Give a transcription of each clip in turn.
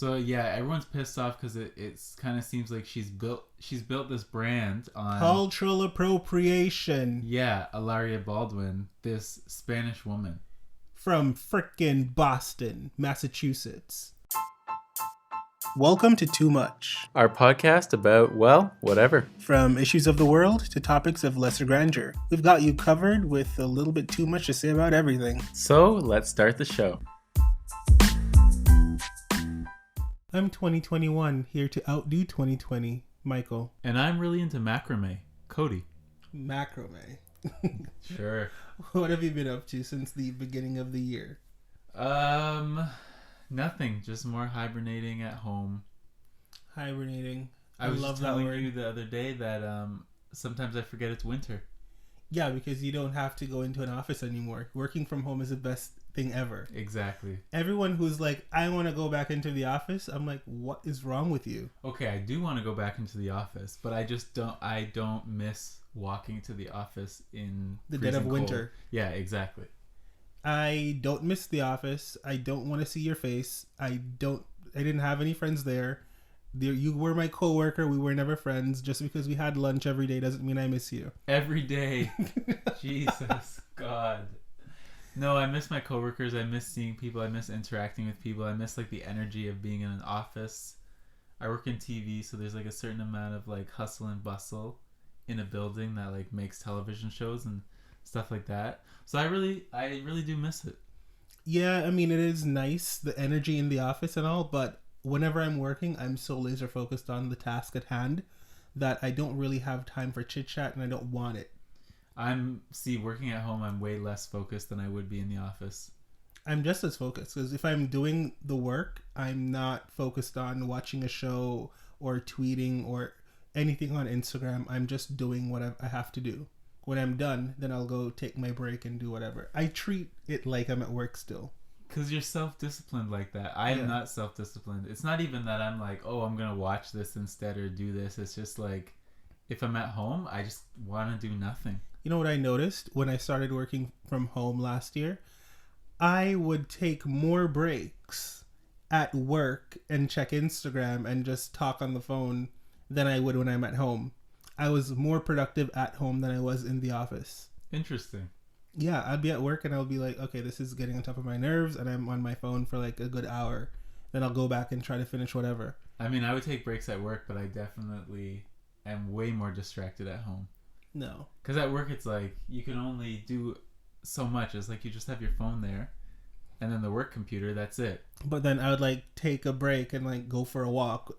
So yeah, everyone's pissed off because it's kind of seems like she's built this brand on cultural appropriation. Yeah, Hilaria Baldwin, this Spanish woman from frickin' Boston, Massachusetts. Welcome to Too Much, our podcast about, well, whatever. From issues of the world to topics of lesser grandeur. We've got you covered with a little bit too much to say about everything. So let's start the show. I'm 2021, here to outdo 2020, Michael. And I'm really into macrame, Cody. Macrame. Sure. What have you been up to since the beginning of the year? Nothing. Just more hibernating at home. Hibernating. I was love just telling you the other day that sometimes I forget it's winter. Yeah, because you don't have to go into an office anymore. Working from home is the best thing ever. Exactly. Everyone who's like, I want to go back into the office, I'm like, what is wrong with you? Okay, I do want to go back into the office, but I don't miss walking to the office in the dead of winter. Cold. Yeah, exactly. I don't miss the office. I don't want to see your face. I didn't have any friends there. You were my coworker. We were never friends. Just because we had lunch every day doesn't mean I miss you. Every day. Jesus God. No, I miss my coworkers. I miss seeing people. I miss interacting with people. I miss like the energy of being in an office. I work in TV, so there's like a certain amount of like hustle and bustle in a building that like makes television shows and stuff like that. So I really do miss it. Yeah, I mean, it is nice, the energy in the office and all, but whenever I'm working, I'm so laser focused on the task at hand that I don't really have time for chit chat, and I don't want it. Working at home, I'm way less focused than I would be in the office. I'm just as focused, because if I'm doing the work, I'm not focused on watching a show or tweeting or anything on Instagram. I'm just doing what I have to do. When I'm done, then I'll go take my break and do whatever. I treat it like I'm at work still. Because you're self-disciplined like that. I am not self-disciplined. It's not even that I'm like, oh, I'm going to watch this instead or do this. It's just like, if I'm at home, I just want to do nothing. You know what I noticed when I started working from home last year? I would take more breaks at work and check Instagram and just talk on the phone than I would when I'm at home. I was more productive at home than I was in the office. Interesting. Yeah, I'd be at work and I'll be like, okay, this is getting on top of my nerves, and I'm on my phone for like a good hour. Then I'll go back and try to finish whatever. I mean, I would take breaks at work, but I definitely am way more distracted at home. No. Because at work, it's like, you can only do so much. It's like you just have your phone there, and then the work computer, that's it. But then I would like take a break and like go for a walk.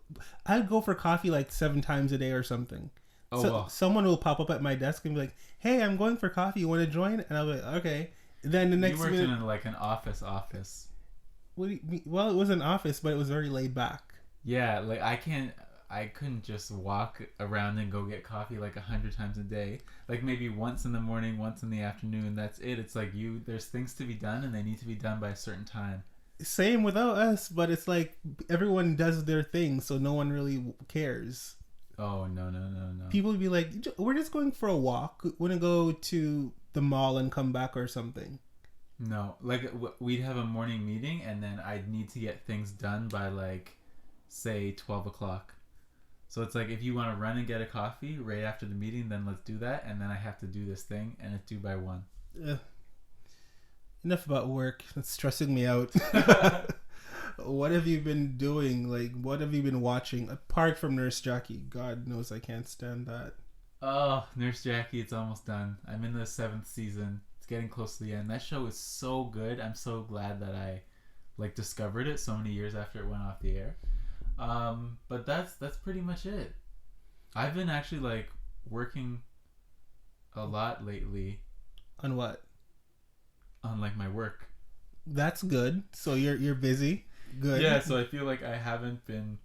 I'd go for coffee like 7 times a day or something. Oh, so wow. Someone will pop up at my desk and be like, hey, I'm going for coffee. You want to join? And I'll be like, okay. Then the next minute... You worked in like an office. What do you mean? Well, it was an office, but it was very laid back. Yeah, like I couldn't just walk around and go get coffee like 100 times a day. Like maybe once in the morning, once in the afternoon. That's it. It's like there's things to be done and they need to be done by a certain time. Same without us, but it's like everyone does their thing, so no one really cares. Oh, no. People would be like, we're just going for a walk. We want to go to the mall and come back or something. No, like we'd have a morning meeting and then I'd need to get things done by like, say 12 o'clock. So it's like, if you want to run and get a coffee right after the meeting, then let's do that. And then I have to do this thing and it's due by 1. Enough about work. That's stressing me out. What have you been doing? Like, what have you been watching? Apart from Nurse Jackie. God knows I can't stand that. Oh, Nurse Jackie, it's almost done. I'm in the 7th season. It's getting close to the end. That show is so good. I'm so glad that I like discovered it so many years after it went off the air. But that's pretty much it. I've been actually like working a lot lately. On what? On like my work. That's good. So you're busy. Good. Yeah, so I feel like I haven't been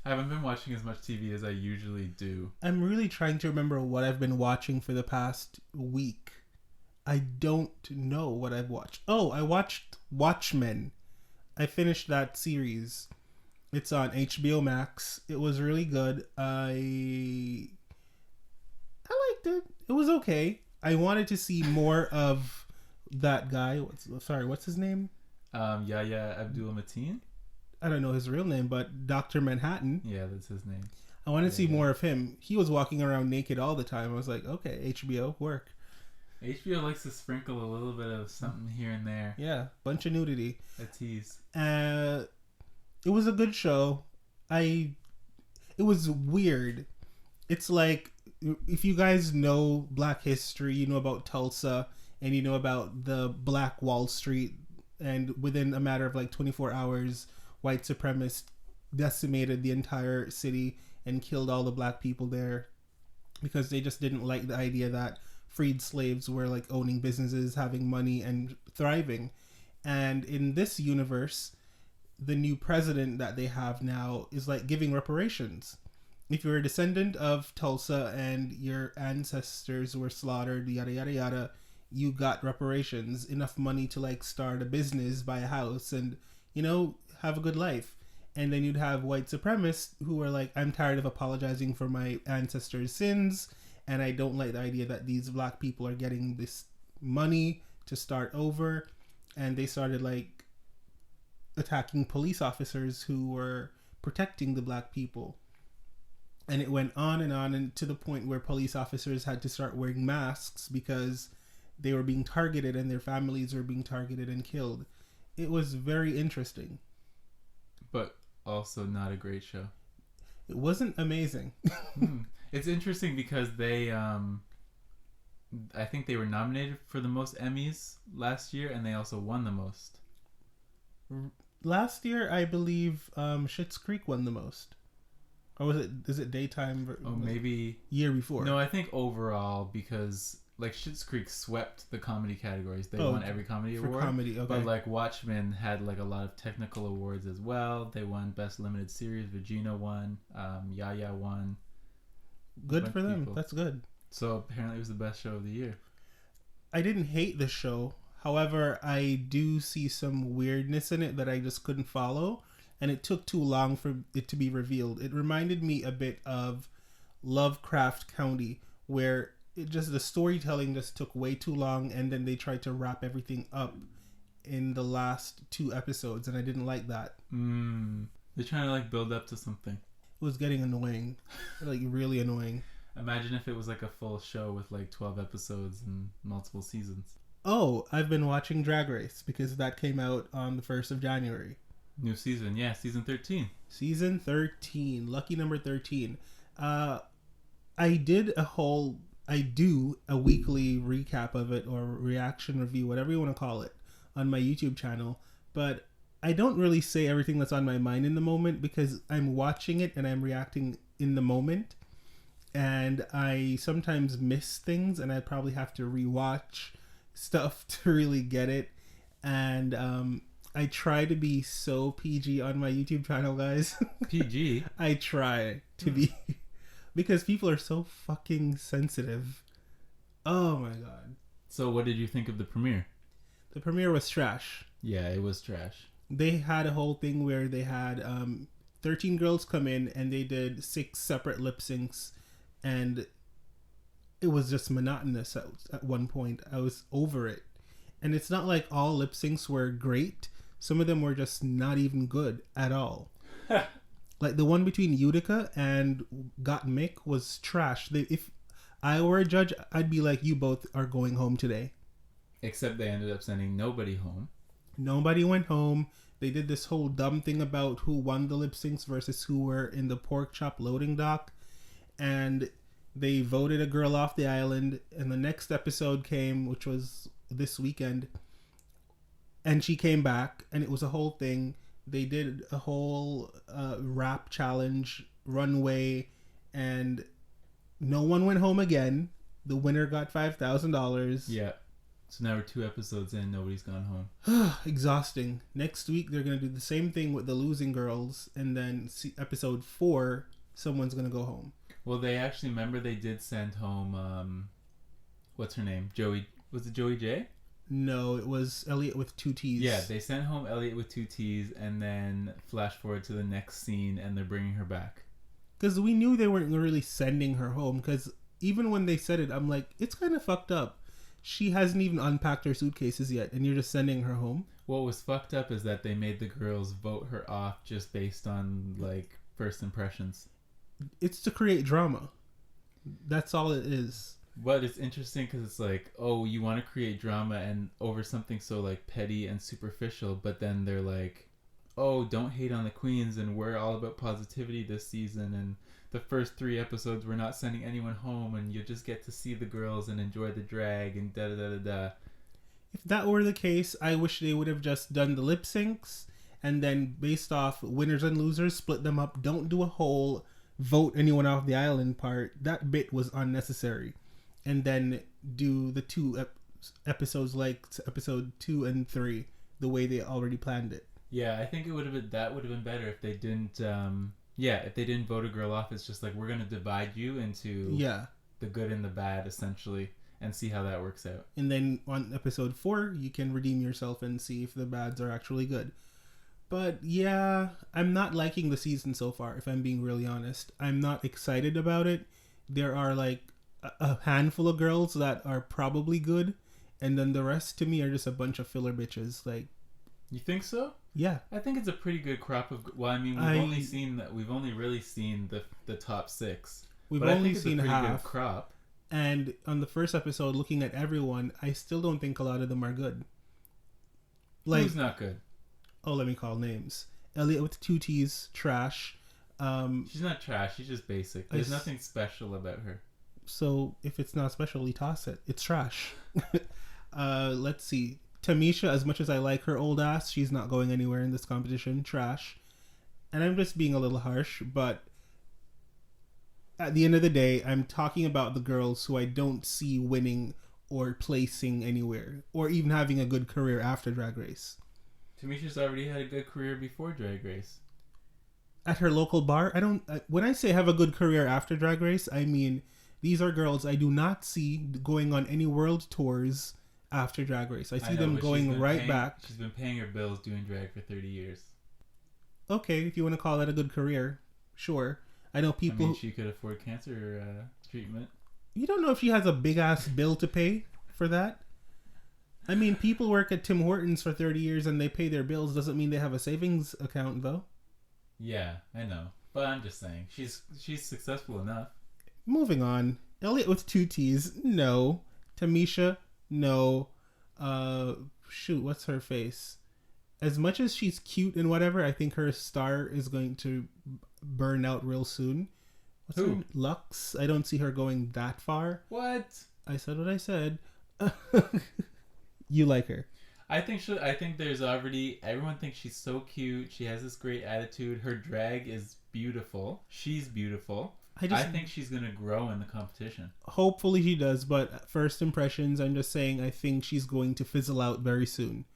watching as much TV as I usually do. I'm really trying to remember what I've been watching for the past week. I don't know what I've watched. Oh, I watched Watchmen. I finished that series. It's on HBO Max. It was really good. I liked it. It was okay. I wanted to see more of that guy. What's his name? Yahya Abdul-Mateen. I don't know his real name, but Dr. Manhattan. Yeah, that's his name. I want to see more of him. He was walking around naked all the time. I was like, okay, HBO, work. HBO likes to sprinkle a little bit of something here and there. Yeah, bunch of nudity. A tease. It was a good show. It was weird. It's like, if you guys know Black history, you know about Tulsa, and you know about the Black Wall Street, and within a matter of like 24 hours, white supremacists decimated the entire city and killed all the black people there because they just didn't like the idea that freed slaves were like owning businesses, having money, and thriving. And in this universe, the new president that they have now is like giving reparations. If you're a descendant of Tulsa and your ancestors were slaughtered, yada yada yada, you got reparations, enough money to like start a business, buy a house, and have a good life. And then you'd have white supremacists who are like, I'm tired of apologizing for my ancestors' sins, and I don't like the idea that these black people are getting this money to start over. And they started like attacking police officers who were protecting the black people. And it went on, and to the point where police officers had to start wearing masks because they were being targeted and their families were being targeted and killed. It was very interesting. But also not a great show. It wasn't amazing. It's interesting because they, I think they were nominated for the most Emmys last year, and they also won the most. Last year, I believe Schitt's Creek won the most. Or is it daytime? Oh, maybe year before. No, I think overall, because like Schitt's Creek swept the comedy categories. They won every comedy award. Comedy, okay. But like Watchmen had like a lot of technical awards as well. They won Best Limited Series. Regina won. Yaya won. Good for them. That's good. So apparently it was the best show of the year. I didn't hate the show. However, I do see some weirdness in it that I just couldn't follow. And it took too long for it to be revealed. It reminded me a bit of Lovecraft County, where the storytelling just took way too long, and then they tried to wrap everything up in the last 2 episodes, and I didn't like that. They're trying to like build up to something. It was getting annoying. Like really annoying. Imagine if it was like a full show with like 12 episodes and multiple seasons. Oh, I've been watching Drag Race because that came out on the 1st of January. New season, yeah, season 13. Season 13, lucky number 13. I do a weekly recap of it, or reaction review, whatever you want to call it, on my YouTube channel. But I don't really say everything that's on my mind in the moment because I'm watching it and I'm reacting in the moment. And I sometimes miss things, and I probably have to rewatch stuff to really get it. And I try to be so PG on my YouTube channel, guys. PG? I try to be. Because people are so fucking sensitive. Oh my god. So what did you think of the premiere? The premiere was trash. Yeah, it was trash. They had a whole thing where they had 13 girls come in and they did 6 separate lip syncs. And it was just monotonous at one point. I was over it. And it's not like all lip syncs were great. Some of them were just not even good at all. Like the one between Utica and Got Mick was trash. If I were a judge, I'd be like, you both are going home today. Except they ended up sending nobody home. Nobody went home. They did this whole dumb thing about who won the lip syncs versus who were in the pork chop loading dock. And they voted a girl off the island. And the next episode came, which was this weekend. And she came back. And it was a whole thing. They did a whole rap challenge, runway. And no one went home again. The winner got $5,000. Yeah. So now we're 2 episodes in, nobody's gone home. Exhausting. Next week, they're going to do the same thing with the losing girls. And then episode 4, someone's going to go home. Well, they actually, remember they did send home, what's her name? Joey, was it Joey J? No, it was Elliot with 2 T's. Yeah, they sent home Elliot with 2 T's and then flash forward to the next scene and they're bringing her back. Because we knew they weren't really sending her home. Because even when they said it, I'm like, it's kind of fucked up. She hasn't even unpacked her suitcases yet, and you're just sending her home. What was fucked up is that they made the girls vote her off just based on like first impressions. It's to create drama. That's all it is. But it's interesting because it's like, oh, you want to create drama and over something so like petty and superficial, but then they're like, oh, don't hate on the queens and we're all about positivity this season, and the first 3 episodes we're not sending anyone home and you just get to see the girls and enjoy the drag and da da da da da. If that were the case, I wish they would have just done the lip syncs and then based off winners and losers, split them up. Don't do a whole vote anyone off the island part. That bit was unnecessary. And then do the 2 episodes like episode 2 and 3 the way they already planned it. Yeah, I think it would have been better if they didn't if they didn't vote a girl off. It's just like, we're going to divide you into the good and the bad essentially and see how that works out. And then on episode 4 you can redeem yourself and see if the bads are actually good. But yeah, I'm not liking the season so far, if I'm being really honest. I'm not excited about it. There are like a handful of girls that are probably good, and then the rest to me are just a bunch of filler bitches. Like, you think so? Yeah, I think it's a pretty good crop of. Well, I mean, we've only really seen the top 6. We've only seen half. Good crop. And on the first episode, looking at everyone, I still don't think a lot of them are good. Like, who's not good? Oh, let me call names. Elliot with 2 T's, trash. She's not trash. She's just basic. There's nothing special about her. So if it's not special, we toss it. It's trash. Let's see. Tamisha, as much as I like her old ass, she's not going anywhere in this competition. Trash. And I'm just being a little harsh, but at the end of the day, I'm talking about the girls who I don't see winning or placing anywhere, or even having a good career after Drag Race. Tamisha's already had a good career before Drag Race. At her local bar, when I say have a good career after Drag Race, I mean these are girls I do not see going on any world tours after Drag Race. I see them going right back. She's been paying her bills doing drag for 30 years. Okay, if you want to call that a good career, sure. I know people... I mean, she could afford cancer treatment. You don't know if she has a big-ass bill to pay for that? I mean, people work at Tim Hortons for 30 years and they pay their bills. Doesn't mean they have a savings account, though. Yeah, I know. But I'm just saying, she's successful enough. Moving on. Elliot with 2 T's, no. Tamisha, no. What's her face? As much as she's cute and whatever, I think her star is going to burn out real soon. What's her? Lux? I don't see her going that far. What? I said what I said. You like her. I think there's already... Everyone thinks she's so cute. She has this great attitude. Her drag is beautiful. She's beautiful. I think she's going to grow in the competition. Hopefully she does, but first impressions, I'm just saying I think she's going to fizzle out very soon.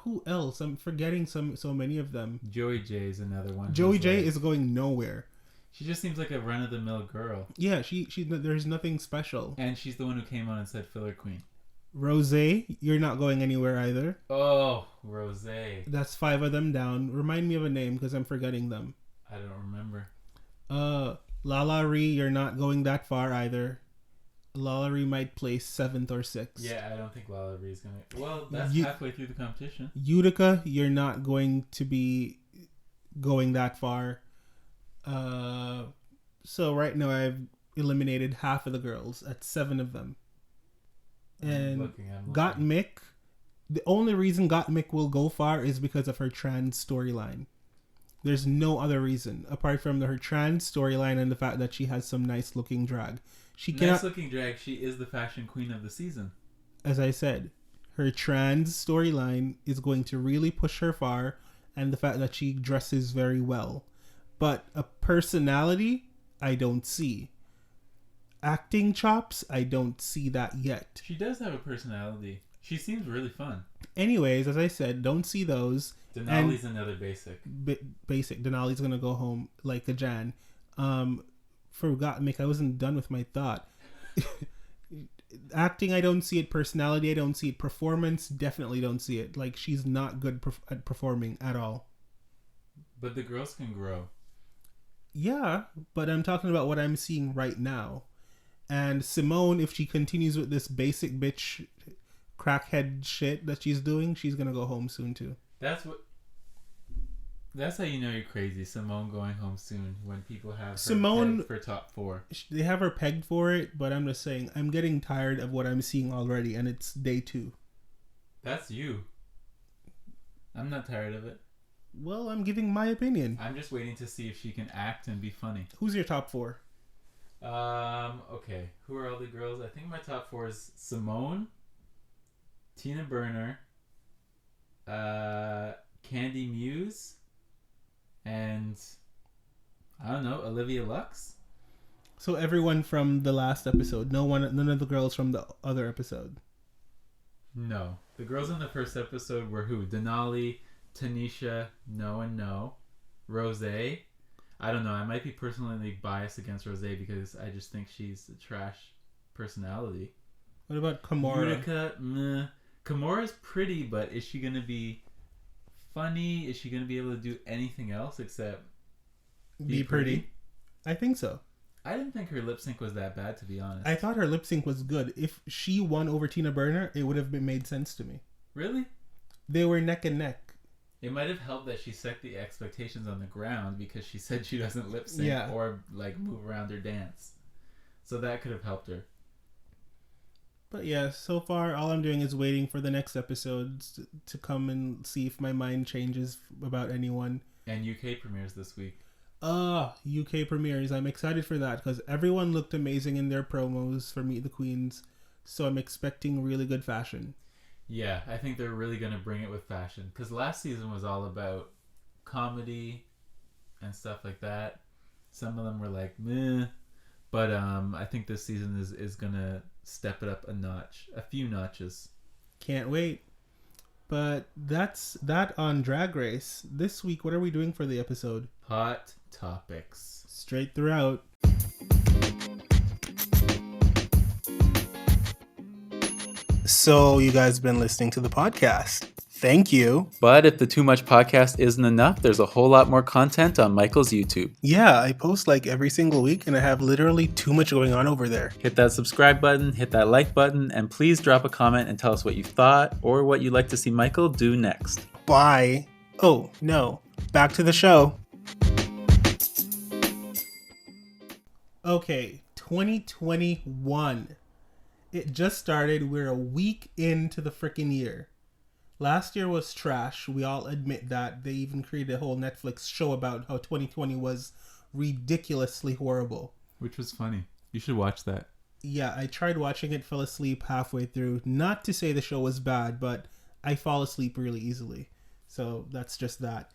Who else? I'm forgetting so many of them. Joey J is another one. Joey J is going nowhere. She just seems like a run-of-the-mill girl. Yeah, she there's nothing special. And she's the one who came on and said filler queen. Rosé, you're not going anywhere either. Oh, Rosé. That's 5 of them down. Remind me of a name because I'm forgetting them. I don't remember. Lala Ree, you're not going that far either. Lala Ree might place 7th or 6th. Yeah, I don't think Lala Ree is going to... Well, that's halfway through the competition. Utica, you're not going to be going that far. So right now I've eliminated half of the girls at 7 of them. And I'm looking. Gottmik, the only reason Gottmik will go far is because of her trans storyline. There's no other reason apart from her trans storyline and the fact that she has some nice looking drag. She is the fashion queen of the season. As I said, her trans storyline is going to really push her far, and the fact that she dresses very well. But a personality, I don't see. Acting chops, I don't see that yet. She does have a personality. She seems really fun. Anyways, as I said, don't see those. Denali's another basic. Basic. Denali's gonna go home like a Jan. Forgot, Mick. I wasn't done with my thought. Acting, I don't see it. Personality, I don't see it. Performance, definitely don't see it. Like, she's not good at performing at all. But the girls can grow. Yeah, but I'm talking about what I'm seeing right now. And Simone, if she continues with this basic bitch crackhead shit that she's doing, she's gonna go home soon too. That's how you know you're crazy. Simone going home soon when people have her pegged for top 4. They have her pegged for it, but I'm just saying I'm getting tired of what I'm seeing already, and it's day 2. That's you. I'm not tired of it. Well, I'm giving my opinion. I'm just waiting to see if she can act and be funny. Who's your top 4? Okay. Who are all the girls? I think my top 4 is Simone, Tina Burner, Candy Muse, and I don't know, Olivia Lux. So everyone from the last episode, none of the girls from the other episode. No, the girls in the first episode were who? Denali, Tanisha, No, Rose. I don't know. I might be personally biased against Rose because I just think she's a trash personality. What about Kimora? Utica, meh. Kimora's pretty, but is she gonna be funny? Is she gonna be able to do anything else except be pretty? I think so. I didn't think her lip sync was that bad, to be honest. I thought her lip sync was good. If she won over Tina Burner, it would have made sense to me. Really? They were neck and neck. It might have helped that she set the expectations on the ground because she said she doesn't lip sync or like move around or dance. So that could have helped her. But yeah, so far all I'm doing is waiting for the next episodes to come and see if my mind changes about anyone. And UK premieres this week. UK premieres. I'm excited for that because everyone looked amazing in their promos for Meet the Queens. So I'm expecting really good fashion. Yeah, I think they're really going to bring it with fashion. Because last season was all about comedy and stuff like that. Some of them were like, meh. But I think this season is going to step it up a few notches. Can't wait. But that's that on Drag Race. This week, what are we doing for the episode? Hot topics. Straight throughout. So you guys been listening to the podcast. Thank you. But if the Too Much podcast isn't enough, there's a whole lot more content on Michael's YouTube. Yeah, I post like every single week and I have literally too much going on over there. Hit that subscribe button, hit that like button, and please drop a comment and tell us what you thought or what you'd like to see Michael do next. Bye. Oh, no. Back to the show. Okay, 2021. It just started. We're a week into the freaking year. Last year was trash. We all admit that. They even created a whole Netflix show about how 2020 was ridiculously horrible. Which was funny. You should watch that. Yeah, I tried watching it, fell asleep halfway through. Not to say the show was bad, but I fall asleep really easily. So that's just that.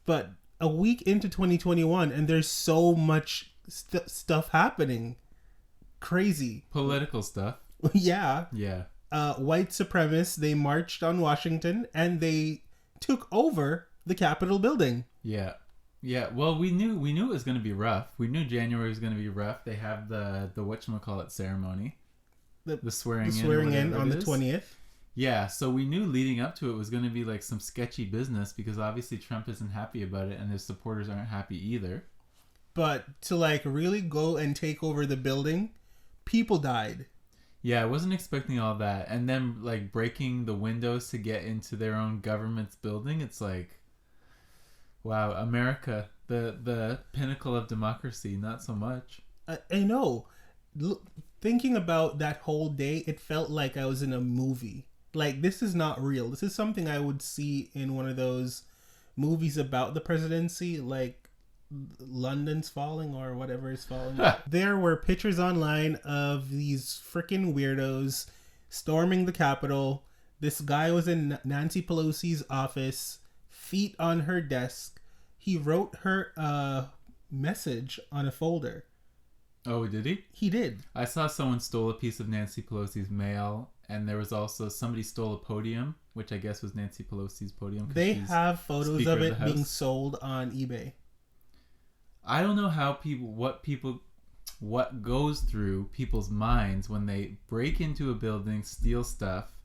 But a week into 2021 and there's so much stuff happening. Crazy. Political stuff. Yeah. Yeah. White supremacists, they marched on Washington and they took over the Capitol building. Yeah. Yeah. Well, we knew it was going to be rough. We knew January was going to be rough. They have the whatchamacallit ceremony. The swearing in on the 20th. Yeah, so we knew leading up to it was going to be like some sketchy business because obviously Trump isn't happy about it and his supporters aren't happy either. But to like really go and take over the building, people died. Yeah, I wasn't expecting all that. And then like breaking the windows to get into their own government's building, it's like, wow, America, the pinnacle of democracy, not so much. I know. Thinking about that whole day, it felt like I was in a movie. Like, this is not real. This is something I would see in one of those movies about the presidency, like London's Falling or whatever is falling. There were pictures online of these freaking weirdos storming the Capitol. This guy was in Nancy Pelosi's office, feet on her desk. He wrote her a message on a folder. Oh, did he? He did. I saw someone stole a piece of Nancy Pelosi's mail, and there was also somebody stole a podium, which I guess was Nancy Pelosi's podium. They have photos of it being sold on eBay. I don't know how what goes through people's minds when they break into a building, steal stuff,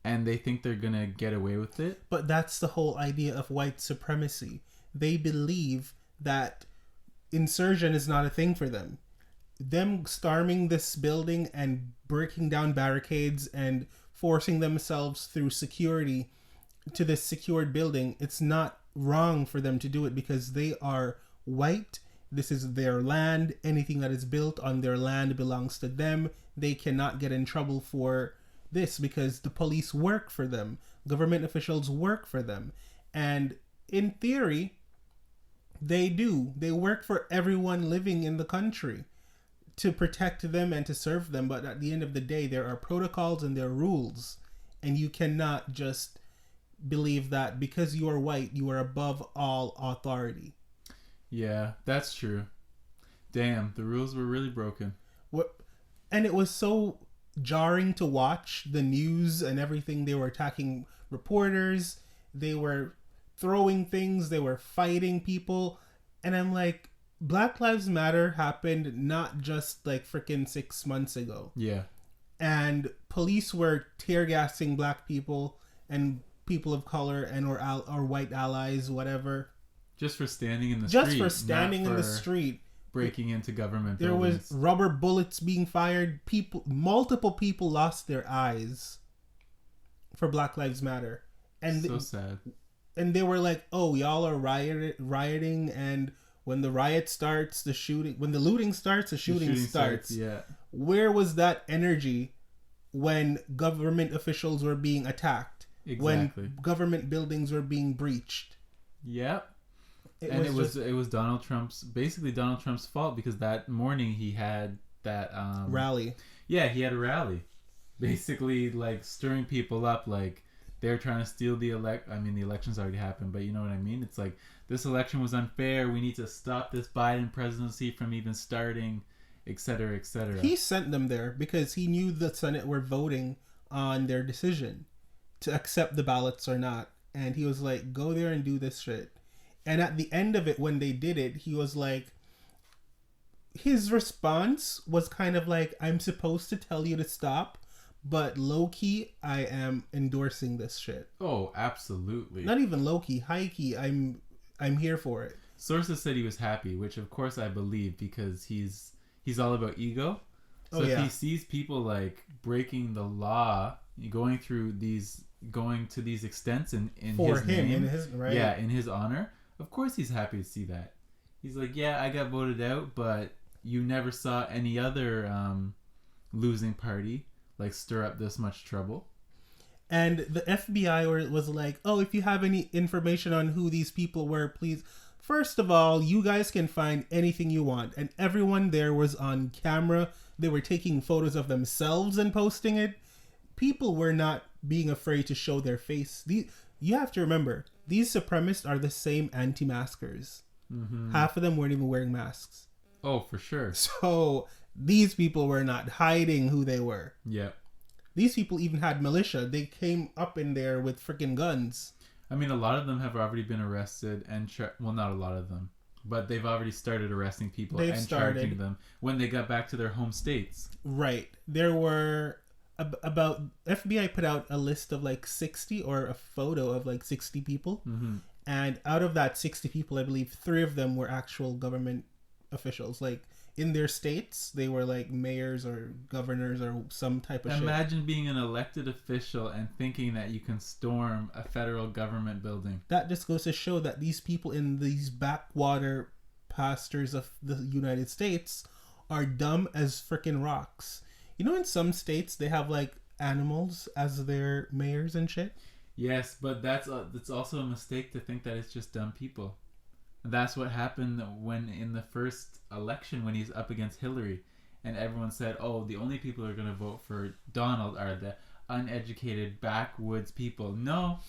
and they think they're gonna get away with it. But that's the whole idea of white supremacy. They believe that insurgent is not a thing for them. Them storming this building and breaking down barricades and forcing themselves through security to this secured building, it's not wrong for them to do it because they are white. This is their land. Anything that is built on their land belongs to them. They cannot get in trouble for this because the police work for them. Government officials work for them. And in theory, they do. They work for everyone living in the country to protect them and to serve them. But at the end of the day, there are protocols and there are rules. And you cannot just believe that because you are white, you are above all authority. Yeah, that's true. Damn, the rules were really broken. And it was so jarring to watch the news and everything. They were attacking reporters. They were throwing things. They were fighting people. And I'm like, Black Lives Matter happened not just like freaking 6 months ago. Yeah. And police were tear gassing black people and people of color and or white allies, whatever. Just for standing in the street. Just for standing in the street. Breaking into government there buildings. Was rubber bullets being fired. Multiple people lost their eyes for Black Lives Matter. And so sad. And they were like, "Oh, y'all are rioting, and when the riot starts, the shooting. When the looting starts, the shooting starts." Yeah. Where was that energy when government officials were being attacked? Exactly. When government buildings were being breached? Yep. It was Donald Trump's fault because that morning he had that rally. Yeah, he had a rally, basically like stirring people up, like they're trying to steal the I mean, the election's already happened, but you know what I mean. It's like this election was unfair. We need to stop this Biden presidency from even starting, etc., etc. He sent them there because he knew the Senate were voting on their decision to accept the ballots or not, and he was like, "Go there and do this shit." And at the end of it, when they did it, he was like, his response was kind of like, "I'm supposed to tell you to stop, but low-key, I am endorsing this shit." Oh, absolutely. Not even low-key, high-key, I'm here for it. Sources said he was happy, which of course I believe because he's all about ego. So if he sees people like breaking the law, going to these extents in for his him, name, in his right, yeah, in his honor, of course he's happy to see that. He's like, yeah, I got voted out, but you never saw any other losing party like stir up this much trouble. And the FBI was like, "Oh, if you have any information on who these people were, please." First of all, you guys can find anything you want. And everyone there was on camera. They were taking photos of themselves and posting it. People were not being afraid to show their face. You have to remember, these supremacists are the same anti-maskers. Mm-hmm. Half of them weren't even wearing masks. Oh, for sure. So these people were not hiding who they were. Yeah. These people even had militia. They came up in there with freaking guns. I mean, a lot of them have already been arrested and well, not a lot of them, but they've already started arresting people charging them when they got back to their home states. Right. There were about FBI put out a list of like 60 or a photo of like 60 people. Mm-hmm. And out of that 60 people, I believe 3 of them were actual government officials. Like in their states, they were like mayors or governors or some type of Imagine shit. Being an elected official and thinking that you can storm a federal government building. That just goes to show that these people in these backwater pastures of the United States are dumb as freaking rocks. You know, in some states, they have like animals as their mayors and shit. Yes, but that's also a mistake to think that it's just dumb people. That's what happened when in the first election when he's up against Hillary, and everyone said, "Oh, the only people who are going to vote for Donald are the uneducated backwoods people." No,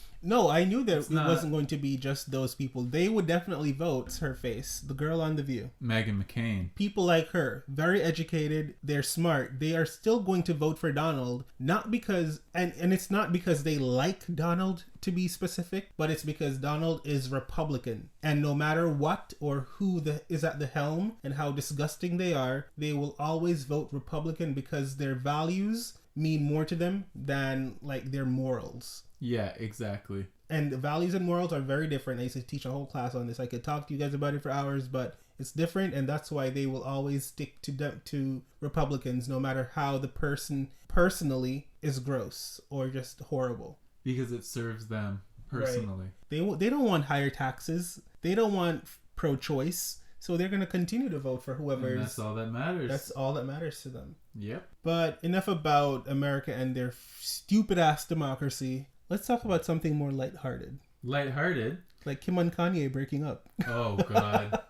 I knew that it wasn't going to be just those people. They would definitely vote her face, the girl on The View, Meghan McCain. People like her, very educated, they're smart. They are still going to vote for Donald, not because and it's not because they like Donald to be specific, but it's because Donald is Republican, and no matter what or who is at the helm and how disgusting they are, they will always vote Republican because their values mean more to them than like their morals. Yeah, exactly. And values and morals are very different. I used to teach a whole class on this. I could talk to you guys about it for hours, but it's different, and that's why they will always stick to Republicans, no matter how the person personally is gross or just horrible. Because it serves them personally. Right. They don't want higher taxes. They don't want pro-choice. So they're going to continue to vote for whoever. And that's all that matters. That's all that matters to them. Yep. But enough about America and their stupid ass democracy. Let's talk about something more lighthearted. Lighthearted? Like Kim and Kanye breaking up. Oh, God.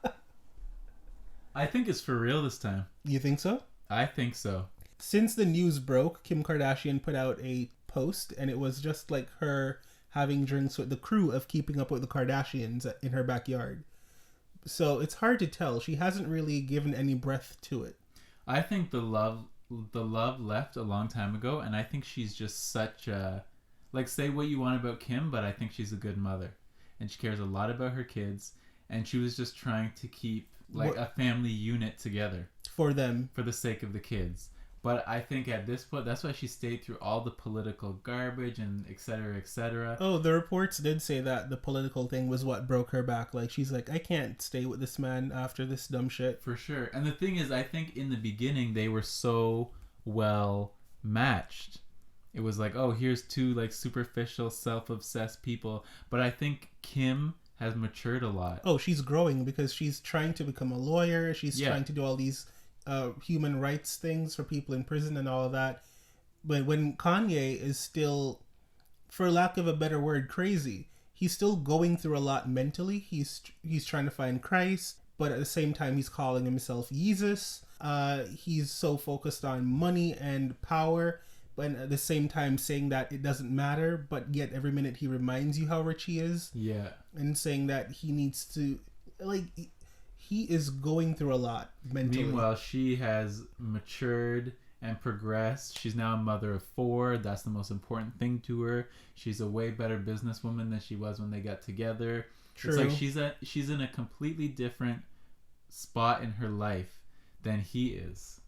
I think it's for real this time. You think so? I think so. Since the news broke, Kim Kardashian put out a post, and it was just like her having drinks with the crew of Keeping Up with the Kardashians in her backyard. So it's hard to tell. She hasn't really given any breath to it. I think the love left a long time ago, and I think she's just such a... Like, say what you want about Kim, but I think she's a good mother. And she cares a lot about her kids, and she was just trying to keep, like, a family unit together. For them. For the sake of the kids. But I think at this point, that's why she stayed through all the political garbage and et cetera, et cetera. Oh, the reports did say that the political thing was what broke her back. Like, she's like, I can't stay with this man after this dumb shit. For sure. And the thing is, I think in the beginning, they were so well matched. It was like, oh, here's two, like, superficial, self-obsessed people. But I think Kim has matured a lot. Oh, she's growing because she's trying to become a lawyer. She's trying to do all these human rights things for people in prison and all of that. But when Kanye is still, for lack of a better word, crazy, he's still going through a lot mentally. He's trying to find Christ, but at the same time he's calling himself Jesus. He's so focused on money and power, but at the same time saying that it doesn't matter, but yet every minute he reminds you how rich he is. Yeah. And saying that he needs to, like, he is going through a lot mentally. Meanwhile, she has matured and progressed. She's now a mother of 4. That's the most important thing to her. She's a way better businesswoman than she was when they got together. True. It's like she's in a completely different spot in her life than he is.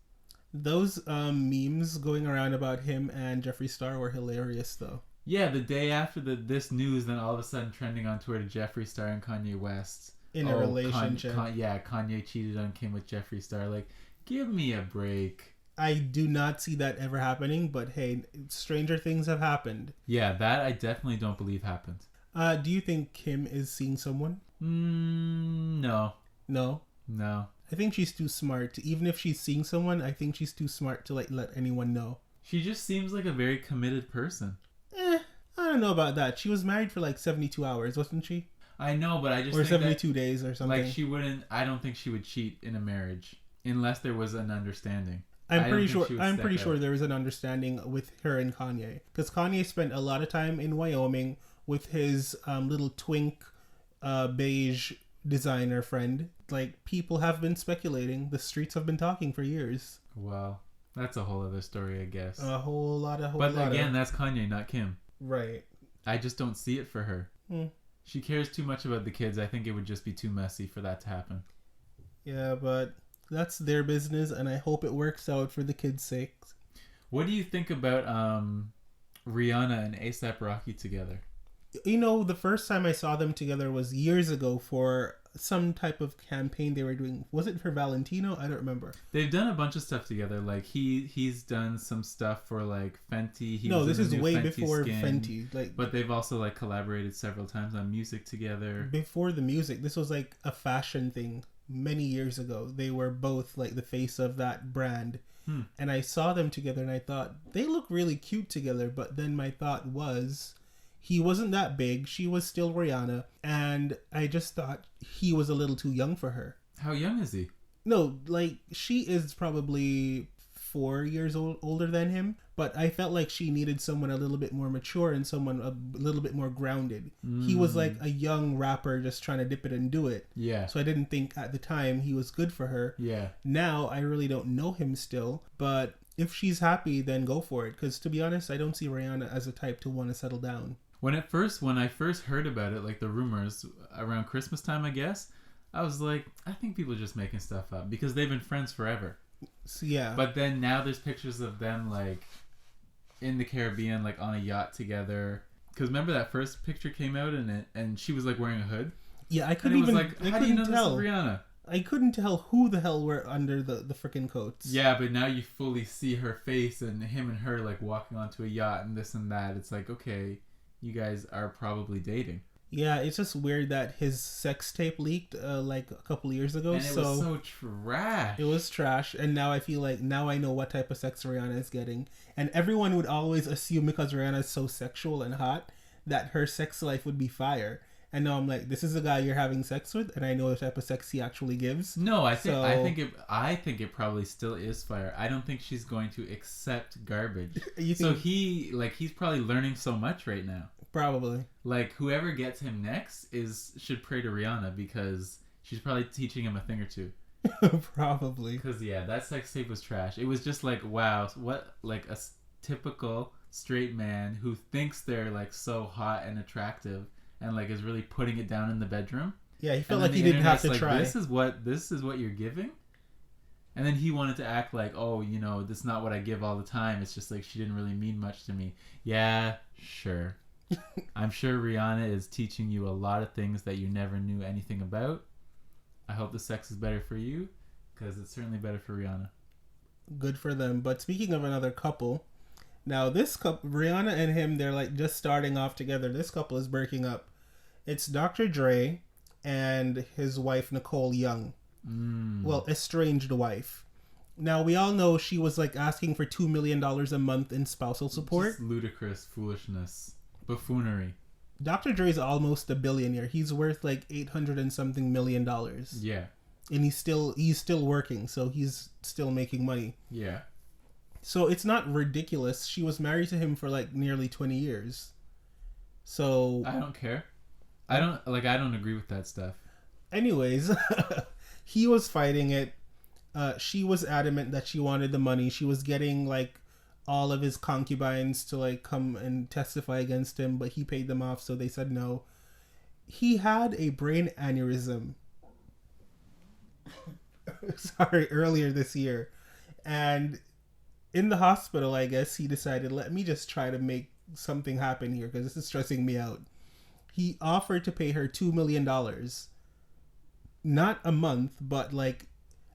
Those memes going around about him and Jeffree Star were hilarious, though. Yeah, the day after this news, then all of a sudden trending on Twitter, Jeffree Star and Kanye West. In a relationship. Kanye cheated on Kim with Jeffree Star. Like, give me a break. I do not see that ever happening, but hey, stranger things have happened. Yeah, that I definitely don't believe happened. Do you think Kim is seeing someone? No. No? No. I think she's too smart. Even if she's seeing someone, I think she's too smart to, like, let anyone know. She just seems like a very committed person. I don't know about that. She was married for like 72 hours, wasn't she? I know, but I just think 72 that, days or something. Like, she wouldn't... I don't think she would cheat in a marriage unless there was an understanding. I'm pretty sure there was an understanding with her and Kanye, because Kanye spent a lot of time in Wyoming with his little twink beige designer friend. Like, people have been speculating. The streets have been talking for years. Well, that's a whole other story, I guess. But again, that's Kanye, not Kim. Right. I just don't see it for her. She cares too much about the kids. I think it would just be too messy for that to happen. Yeah, but that's their business, and I hope it works out for the kids' sake. What do you think about Rihanna and A$AP Rocky together? You know, the first time I saw them together was years ago for some type of campaign they were doing. Was it for Valentino? I don't remember. They've done a bunch of stuff together. Like, he's done some stuff for, like, Fenty. This is way before Fenty. But they've also, like, collaborated several times on music together. Before the music, this was like a fashion thing many years ago. They were both, like, the face of that brand. And I saw them together and I thought, they look really cute together. But then my thought was, he wasn't that big. She was still Rihanna. And I just thought he was a little too young for her. How young is he? No, like, she is probably 4 years older than him. But I felt like she needed someone a little bit more mature and someone a little bit more grounded. He was like a young rapper just trying to dip it and do it. Yeah. So I didn't think at the time he was good for her. Yeah. Now, I really don't know him still. But if she's happy, then go for it. Because to be honest, I don't see Rihanna as a type to want to settle down. When I first heard about it, like the rumors around Christmas time, I guess, I was like, I think people are just making stuff up because they've been friends forever. So, yeah. But then now there's pictures of them like in the Caribbean, like on a yacht together. Because remember that first picture came out and she was like wearing a hood. Yeah, I couldn't even. Like, how do you know this is Rihanna? I couldn't tell who the hell were under the freaking coats. Yeah, but now you fully see her face and him and her like walking onto a yacht and this and that. It's like, okay, you guys are probably dating. Yeah, it's just weird that his sex tape leaked like a couple of years ago. And it was so trash. It was trash, and now I feel like now I know what type of sex Rihanna is getting. And everyone would always assume because Rihanna is so sexual and hot that her sex life would be fire. And now I'm like, this is a guy you're having sex with, and I know the type of sex he actually gives. No, I think it probably still is fire. I don't think she's going to accept garbage. So he's probably learning so much right now. Probably. Like whoever gets him next should pray to Rihanna because she's probably teaching him a thing or two. Probably. Because yeah, that sex tape was trash. It was just like, wow, what like a typical straight man who thinks they're like so hot and attractive. And like is really putting it down in the bedroom. Yeah, he felt like he didn't have to try. This is what you're giving. And then he wanted to act like, oh, you know, this is not what I give all the time. It's just like she didn't really mean much to me. Yeah, sure. I'm sure Rihanna is teaching you a lot of things that you never knew anything about. I hope the sex is better for you because it's certainly better for Rihanna. Good for them. But speaking of another couple, now this couple, Rihanna and him, they're like just starting off together. This couple is breaking up. It's Dr. Dre and his wife, Nicole Young. Well, estranged wife. Now, we all know she was like asking for $2 million a month in spousal support. Just ludicrous foolishness. Buffoonery. Dr. Dre's almost a billionaire. He's worth like $800 and something million. Yeah. And he's still working, so he's still making money. Yeah. So it's not ridiculous. She was married to him for like nearly 20 years. So I don't care. I don't agree with that stuff. Anyways, he was fighting it. She was adamant that she wanted the money. She was getting like all of his concubines to like come and testify against him, but he paid them off, so they said no. He had a brain aneurysm. Earlier this year. And in the hospital, I guess, he decided, let me just try to make something happen here because this is stressing me out. He offered to pay her $2 million. Not a month, but like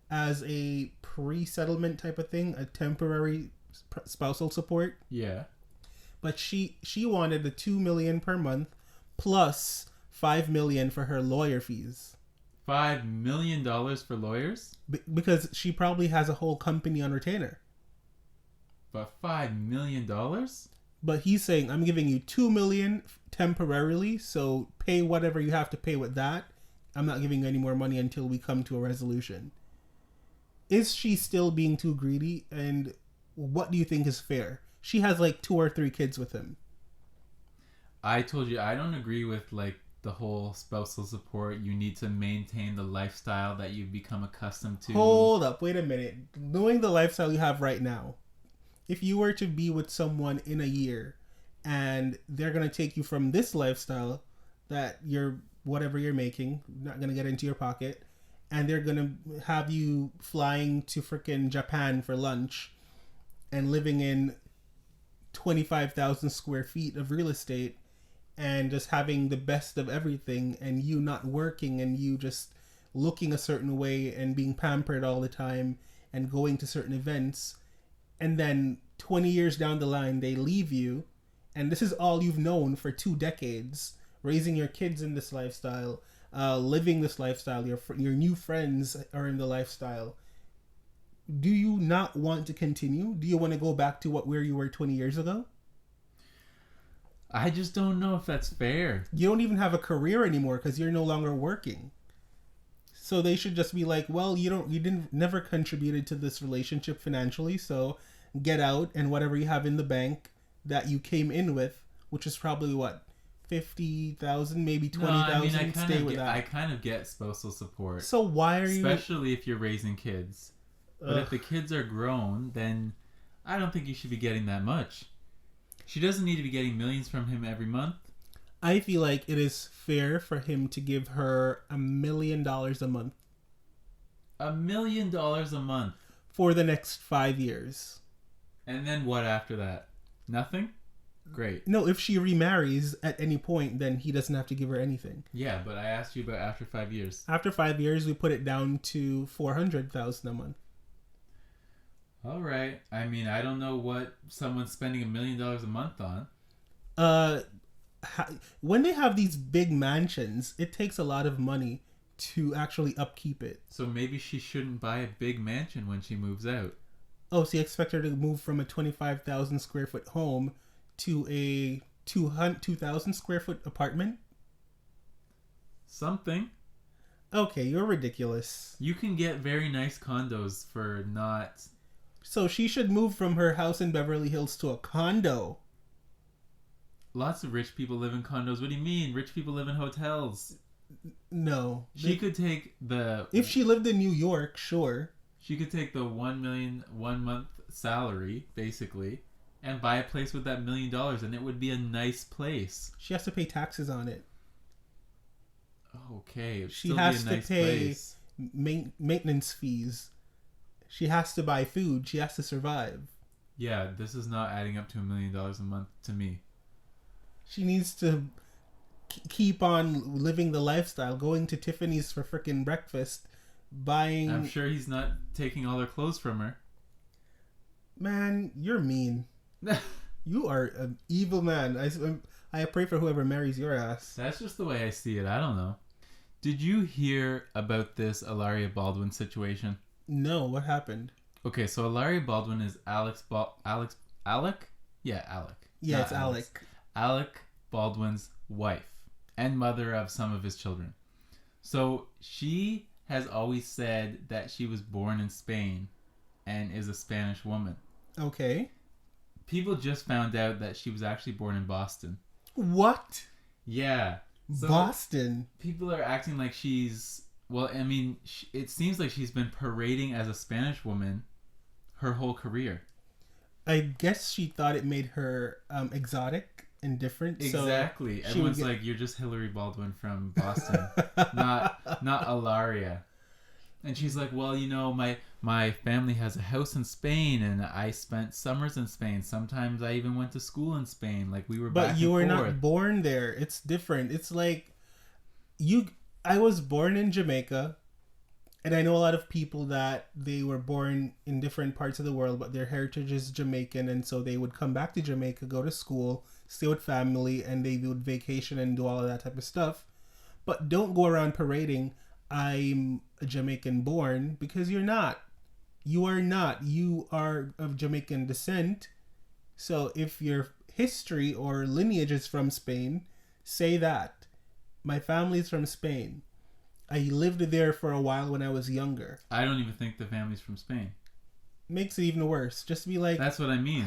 as a pre-settlement type of thing, a temporary spousal support. Yeah. But she wanted the $2 million per month plus $5 million for her lawyer fees. $5 million for lawyers? Because she probably has a whole company on retainer. But $5 million? But he's saying, I'm giving you $2 million temporarily, so pay whatever you have to pay with that. I'm not giving you any more money until we come to a resolution. Is she still being too greedy? And what do you think is fair? She has like 2 or 3 kids with him. I told you, I don't agree with like the whole spousal support. You need to maintain the lifestyle that you've become accustomed to. Hold up, wait a minute. Knowing the lifestyle you have right now, if you were to be with someone in a year and they're going to take you from this lifestyle that whatever you're making, not going to get into your pocket, and they're going to have you flying to freaking Japan for lunch and living in 25,000 square feet of real estate and just having the best of everything, and you not working and you just looking a certain way and being pampered all the time and going to certain events, and then 20 years down the line they leave you, and this is all you've known for 2 decades, raising your kids in this lifestyle, living this lifestyle, your new friends are in the lifestyle. Do you not want to continue? Do you want to go back to where you were 20 years ago? I just don't know if that's fair. You don't even have a career anymore because you're no longer working. So they should just be like, well, you never contributed to this relationship financially, so get out, and whatever you have in the bank that you came in with, which is probably what, 50,000, maybe 20,000, stay with that. I kind of get spousal support. So why are you... Especially if you're raising kids. But if the kids are grown, then I don't think you should be getting that much. She doesn't need to be getting millions from him every month. I feel like it is fair for him to give her $1 million a month. $1 million a month? For the next 5 years. And then what after that? Nothing? great. No, if she remarries at any point, then he doesn't have to give her anything. Yeah, but I asked you about after 5 years. After 5 years, we put it down to $400,000 a month. All right. I mean, I don't know what someone's spending $1 million a month on. When they have these big mansions, it takes a lot of money to actually upkeep it. So maybe she shouldn't buy a big mansion when she moves out. Oh, so you expect her to move from a 25,000 square foot home to a 2,000 square foot apartment? Something. Okay, you're ridiculous. You can get very nice condos for not... So she should move from her house in Beverly Hills to a condo. Lots of rich people live in condos. What do you mean? Rich people live in hotels. No. She could take the... If she lived in New York, sure. She could take the $1 million 1 month salary, basically, and buy a place with that $1 million, and it would be a nice place. She has to pay taxes on it. Okay, she has to pay maintenance fees. She has to buy food. She has to survive. Yeah, this is not adding up to $1 million a month to me. She needs to keep on living the lifestyle, going to Tiffany's for frickin' breakfast, buying... I'm sure he's not taking all her clothes from her. Man, you're mean. You are an evil man. I pray for whoever marries your ass. That's just the way I see it. I don't know. Did you hear about this Hilaria Baldwin situation? No, what happened? Okay, so Hilaria Baldwin is Alec? Yeah, Alec. Yeah, it's Alec. Alec Baldwin's wife and mother of some of his children. So she has always said that she was born in Spain and is a Spanish woman. Okay. People just found out that she was actually born in Boston. What? Yeah. So Boston? People are acting like she's... Well, I mean, it seems like she's been parading as a Spanish woman her whole career. I guess she thought it made her exotic and different. Exactly. So everyone's like, you're just Hillary Baldwin from Boston, not Hilaria. And she's like, well, you know, my family has a house in Spain, and I spent summers in Spain. Sometimes I even went to school in Spain. Like, we were back and forth. But you were not born there. It's different. It's like I was born in Jamaica, and I know a lot of people that they were born in different parts of the world, but their heritage is Jamaican, and so they would come back to Jamaica, go to school, stay with family, and they would vacation and do all of that type of stuff. But don't go around parading, I'm a Jamaican born, because you're not. You are not. You are of Jamaican descent. So if your history or lineage is from Spain, say that. My family's from Spain. I lived there for a while when I was younger. I don't even think the family's from Spain. Makes it even worse. Just be like... That's what I mean.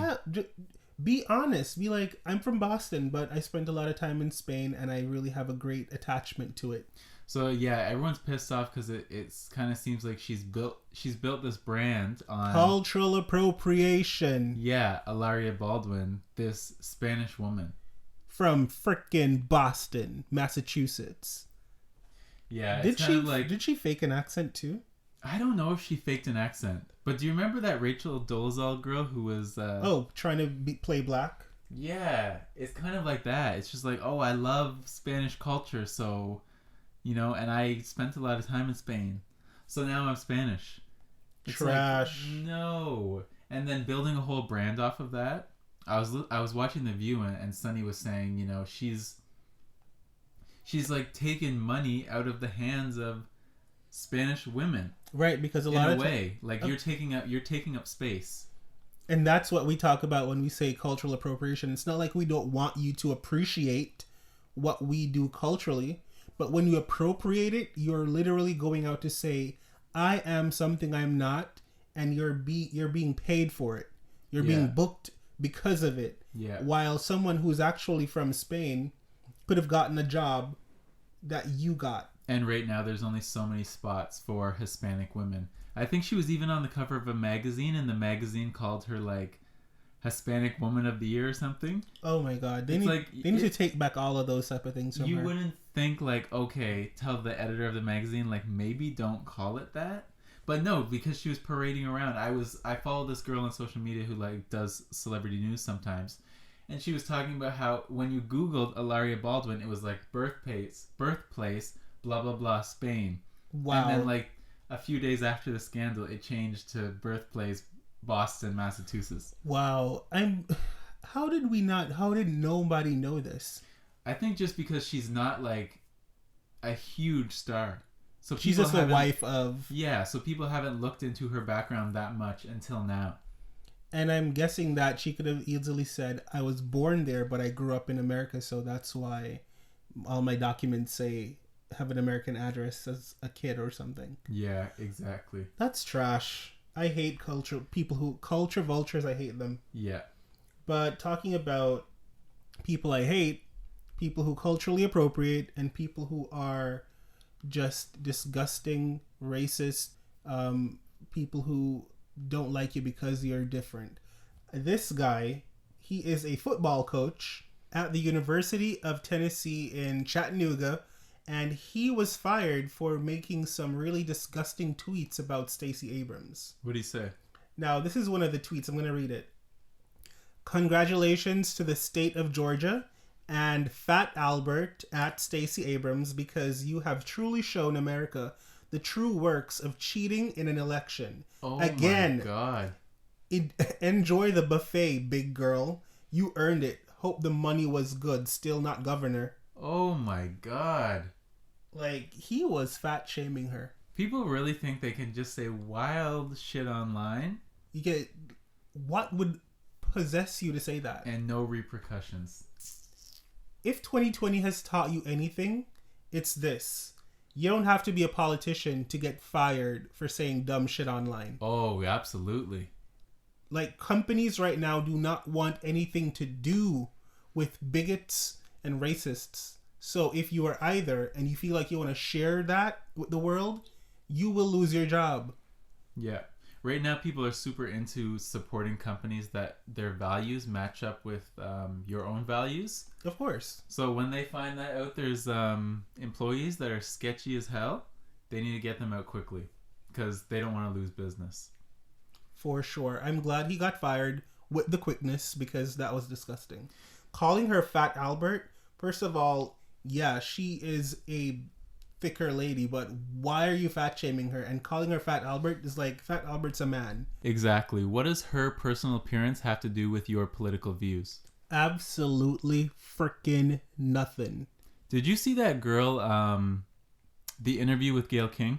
Be honest. Be like, I'm from Boston, but I spent a lot of time in Spain, and I really have a great attachment to it. So yeah, everyone's pissed off because it kind of seems like she's built this brand on cultural appropriation. Yeah, Hilaria Baldwin, this Spanish woman from frickin' Boston, Massachusetts. Yeah, did she fake an accent too? I don't know if she faked an accent, but do you remember that Rachel Dolezal girl who was trying to play black? Yeah, it's kind of like that. It's just like, oh, I love Spanish culture, so. You know, and I spent a lot of time in Spain. So now I'm Spanish. It's trash. Like, no. And then building a whole brand off of that. I was watching The View, and Sunny was saying, you know, she's like taking money out of the hands of Spanish women. Right, because in a way, like you're taking up space. And that's what we talk about when we say cultural appropriation. It's not like we don't want you to appreciate what we do culturally. But when you appropriate it, you're literally going out to say, I am something I'm not, and you're being paid for it. You're being booked because of it. Yeah. While someone who's actually from Spain could have gotten a job that you got. And right now there's only so many spots for Hispanic women. I think she was even on the cover of a magazine, and the magazine called her like Hispanic Woman of the Year or something. Oh my God. They need to take back all of those type of things from her. You wouldn't think like, okay, tell the editor of the magazine, like, maybe don't call it that. But no, because she was parading around. I follow this girl on social media who like does celebrity news sometimes, And she was talking about how when you Googled Hilaria Baldwin, it was like birthplace, blah, blah, blah, Spain. Wow. And then like a few days after the scandal, it changed to birthplace, Boston, Massachusetts. Wow. How did nobody know this? I think just because she's not like a huge star. So she's just the wife of... Yeah, so people haven't looked into her background that much until now. And I'm guessing that she could have easily said, I was born there, but I grew up in America, so that's why all my documents say have an American address as a kid or something. Yeah, exactly. That's trash. I hate culture vultures, I hate them. Yeah. But talking about people I hate, people who culturally appropriate, and people who are just disgusting, racist, people who don't like you because you're different. This guy, he is a football coach at the University of Tennessee in Chattanooga, and he was fired for making some really disgusting tweets about Stacey Abrams. What did he say? Now, this is one of the tweets. I'm going to read it. Congratulations to the state of Georgia and Fat Albert at Stacey Abrams, because you have truly shown America the true works of cheating in an election. Oh again, my God. Enjoy the buffet, big girl. You earned it. Hope the money was good. Still not governor. Oh my God. Like, he was fat shaming her. People really think they can just say wild shit online? What would possess you to say that? And no repercussions. If 2020 has taught you anything, it's this. You don't have to be a politician to get fired for saying dumb shit online. Oh, absolutely. Like, companies right now do not want anything to do with bigots and racists. So if you are either, and you feel like you want to share that with the world, you will lose your job. Yeah. Right now, people are super into supporting companies that their values match up with your own values. Of course. So when they find that out, there's employees that are sketchy as hell, they need to get them out quickly because they don't want to lose business. For sure. I'm glad he got fired with the quickness, because that was disgusting. Calling her Fat Albert, first of all, yeah, she is a thicker lady, but why are you fat shaming her? And calling her Fat Albert is like, Fat Albert's a man. Exactly. What does her personal appearance have to do with your political views? Absolutely freaking nothing. Did you see that girl, the interview with Gayle King?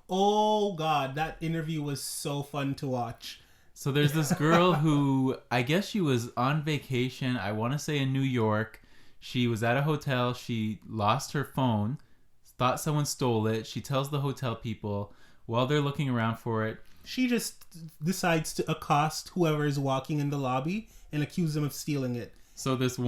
Oh God, that interview was so fun to watch. So there's this girl who, I guess she was on vacation, I want to say in New York. She was at a hotel, she lost her phone, thought someone stole it. She tells the hotel people while they're looking around for it. She just decides to accost whoever is walking in the lobby and accuse them of stealing it. So there's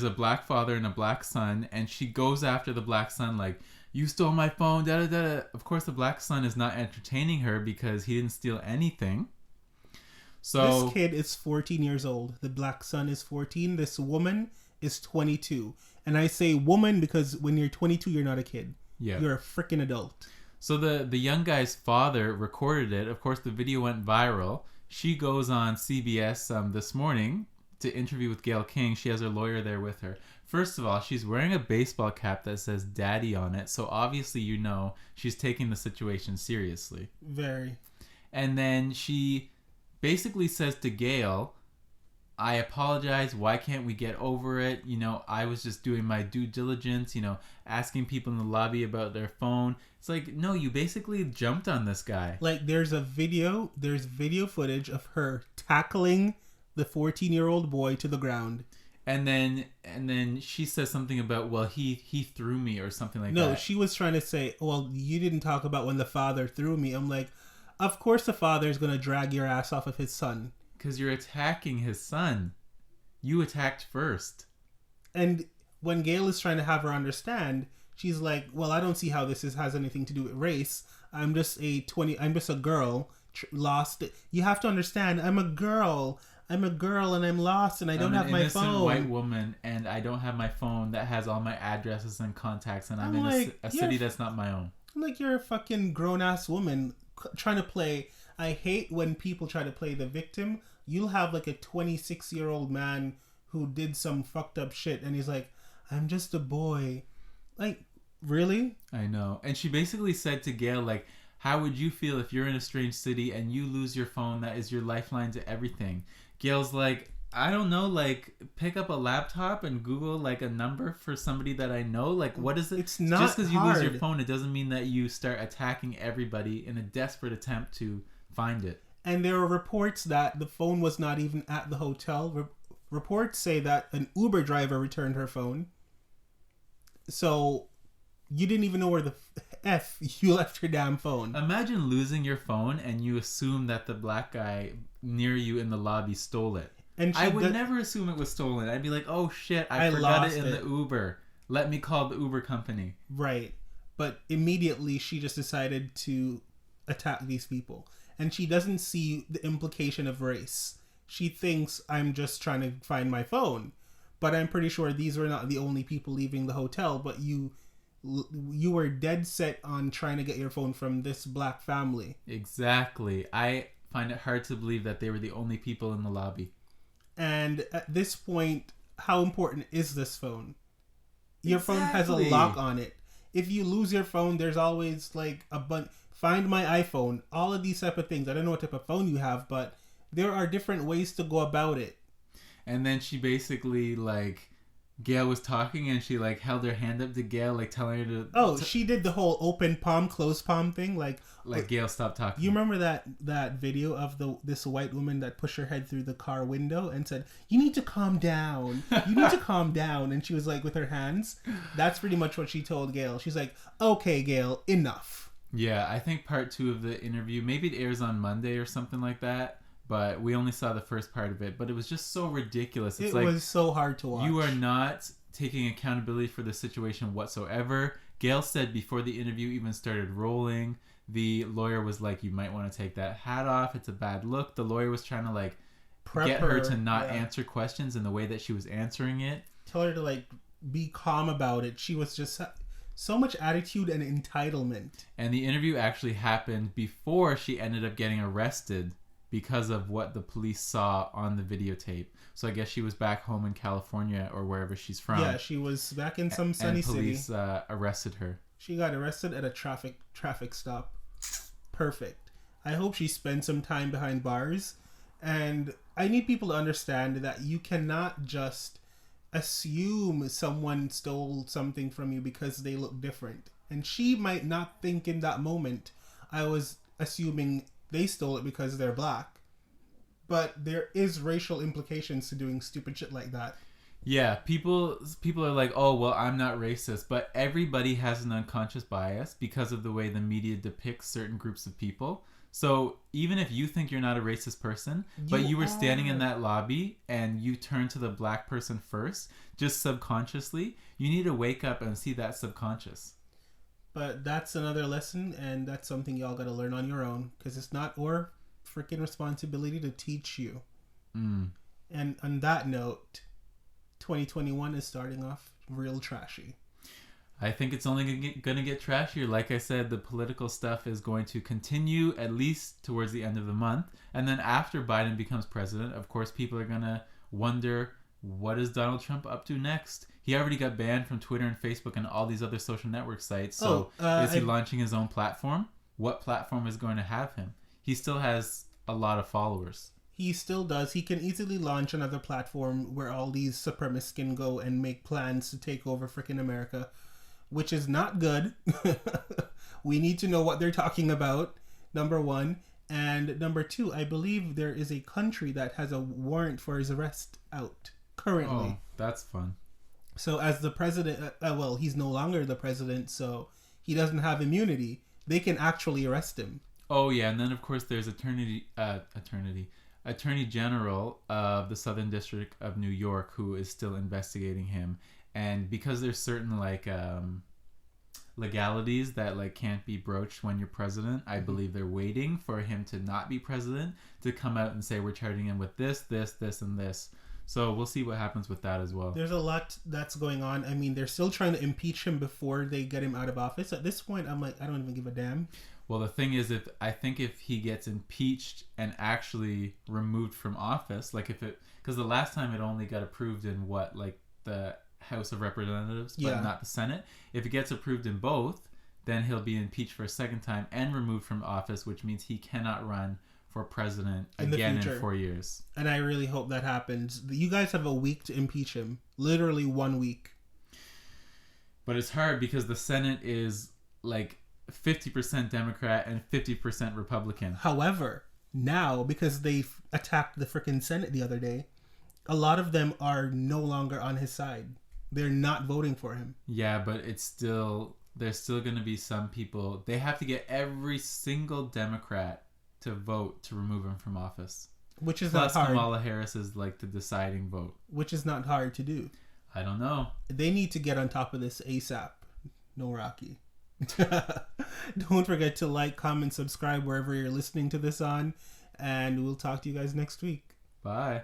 a black father and a black son, and she goes after the black son like, you stole my phone, da da da. Of course, the black son is not entertaining her because he didn't steal anything. So this kid is 14 years old. The black son is 14. This woman is 22. And I say woman because when you're 22, you're not a kid. Yeah. You're a freaking adult. So the young guy's father recorded it. Of course, the video went viral. She goes on CBS this morning to interview with Gayle King. She has her lawyer there with her. First of all, she's wearing a baseball cap that says daddy on it. So obviously, you know, she's taking the situation seriously. Very. And then she basically says to Gayle, I apologize. Why can't we get over it? You know, I was just doing my due diligence, you know, asking people in the lobby about their phone. It's like, no, you basically jumped on this guy. Like, there's video footage of her tackling the 14-year-old boy to the ground. And then she says something about, well, he threw me or something like that. No, she was trying to say, well, you didn't talk about when the father threw me. I'm like, of course the father's going to drag your ass off of his son. Because you're attacking his son. You attacked first. And when Gayle is trying to have her understand, she's like, well, I don't see how this has anything to do with race. I'm just a girl lost. You have to understand, I'm a girl and I'm lost and I don't have my phone. I'm an innocent white woman and I don't have my phone that has all my addresses and contacts, and I'm in like, a city that's not my own. I'm like, you're a fucking grown-ass woman trying to play. I hate when people try to play the victim. You'll have like a 26-year-old man who did some fucked up shit, and he's like, I'm just a boy. Like, really? I know. And she basically said to Gayle, like, how would you feel if you're in a strange city and you lose your phone that is your lifeline to everything? Gayle's like, I don't know, like, pick up a laptop and Google, like, a number for somebody that I know. Like, what is it? It's not just because you lose your hard. phone, it doesn't mean that you start attacking everybody in a desperate attempt to find it. And there are reports that the phone was not even at the hotel. Reports say that an Uber driver returned her phone. So you didn't even know where the F you left your damn phone. Imagine losing your phone and you assume that the black guy near you in the lobby stole it. And I would never assume it was stolen. I'd be like, oh shit, I forgot it in the Uber. Let me call the Uber company. Right. But immediately she just decided to attack these people. And she doesn't see the implication of race. She thinks, I'm just trying to find my phone. But I'm pretty sure these were not the only people leaving the hotel. But you were dead set on trying to get your phone from this black family. Exactly. I find it hard to believe that they were the only people in the lobby. And at this point, how important is this phone? Your phone has a lock on it. If you lose your phone, there's always like a bunch. Find my iPhone. All of these type of things. I don't know what type of phone you have, but there are different ways to go about it. And then she basically, like, Gayle was talking and she, like, held her hand up to Gayle, like, telling her to... Oh, she did the whole open palm, closed palm thing. Like Gayle, stop talking. You remember that video of this white woman that pushed her head through the car window and said, you need to calm down. You need to calm down. And she was, like, with her hands. That's pretty much what she told Gayle. She's like, okay, Gayle, enough. Yeah, I think part 2 of the interview, maybe it airs on Monday or something like that, but we only saw the first part of it. But it was just so ridiculous. It's it was so hard to watch. You are not taking accountability for the situation whatsoever. Gayle said before the interview even started rolling, the lawyer was like, you might want to take that hat off. It's a bad look. The lawyer was trying to, like, get her to not answer questions in the way that she was answering it. Tell her to, like, be calm about it. She was just... so much attitude and entitlement. And the interview actually happened before she ended up getting arrested because of what the police saw on the videotape. So I guess she was back home in California or wherever she's from. Yeah, she was back in some sunny city. And police arrested her. She got arrested at a traffic stop. Perfect. I hope she spends some time behind bars. And I need people to understand that you cannot just assume someone stole something from you because they look different. And she might not think in that moment, I was assuming they stole it because they're black. But there is racial implications to doing stupid shit like that. Yeah, people are like, oh, well, I'm not racist. But everybody has an unconscious bias because of the way the media depicts certain groups of people. So even if you think you're not a racist person, but you were standing in that lobby and you turned to the black person first, just subconsciously, you need to wake up and see that subconscious. But that's another lesson, and that's something y'all got to learn on your own, because it's not our freaking responsibility to teach you. And on that note, 2021 is starting off real trashy. I think it's only going to get trashier. Like I said, the political stuff is going to continue at least towards the end of the month. And then after Biden becomes president, of course, people are going to wonder, what is Donald Trump up to next? He already got banned from Twitter and Facebook and all these other social network sites. So is he launching his own platform? What platform is going to have him? He still has a lot of followers. He still does. He can easily launch another platform where all these supremacists can go and make plans to take over freaking America, which is not good. We need to know what they're talking about, number one. And number two, I believe there is a country that has a warrant for his arrest out currently. Oh, that's fun. So as the president, well, he's no longer the president, so he doesn't have immunity. They can actually arrest him. Oh, yeah. And then, of course, there's Attorney General of the Southern District of New York who is still investigating him. And because there's certain, like, legalities that, like, can't be broached when you're president, I believe they're waiting for him to not be president to come out and say, we're charging him with this, and this. So we'll see what happens with that as well. There's a lot that's going on. I mean, they're still trying to impeach him before they get him out of office. At this point, I'm like, I don't even give a damn. Well, the thing is, if he gets impeached and actually removed from office, like because the last time it only got approved in the House of Representatives, but not the Senate. If it gets approved in both, then he'll be impeached for a second time and removed from office, which means he cannot run for president again in 4 years. And I really hope that happens. You guys have a week to impeach him. Literally 1 week. But it's hard because the Senate is 50% Democrat and 50% Republican. However, now, because they attacked the freaking Senate the other day, a lot of them are no longer on his side. They're not voting for him. Yeah, but there's still going to be some people. They have to get every single Democrat to vote to remove him from office. Which is not hard. Plus, Kamala Harris is the deciding vote. Which is not hard to do. I don't know. They need to get on top of this ASAP. No Rocky. Don't forget to like, comment, subscribe wherever you're listening to this on. And we'll talk to you guys next week. Bye.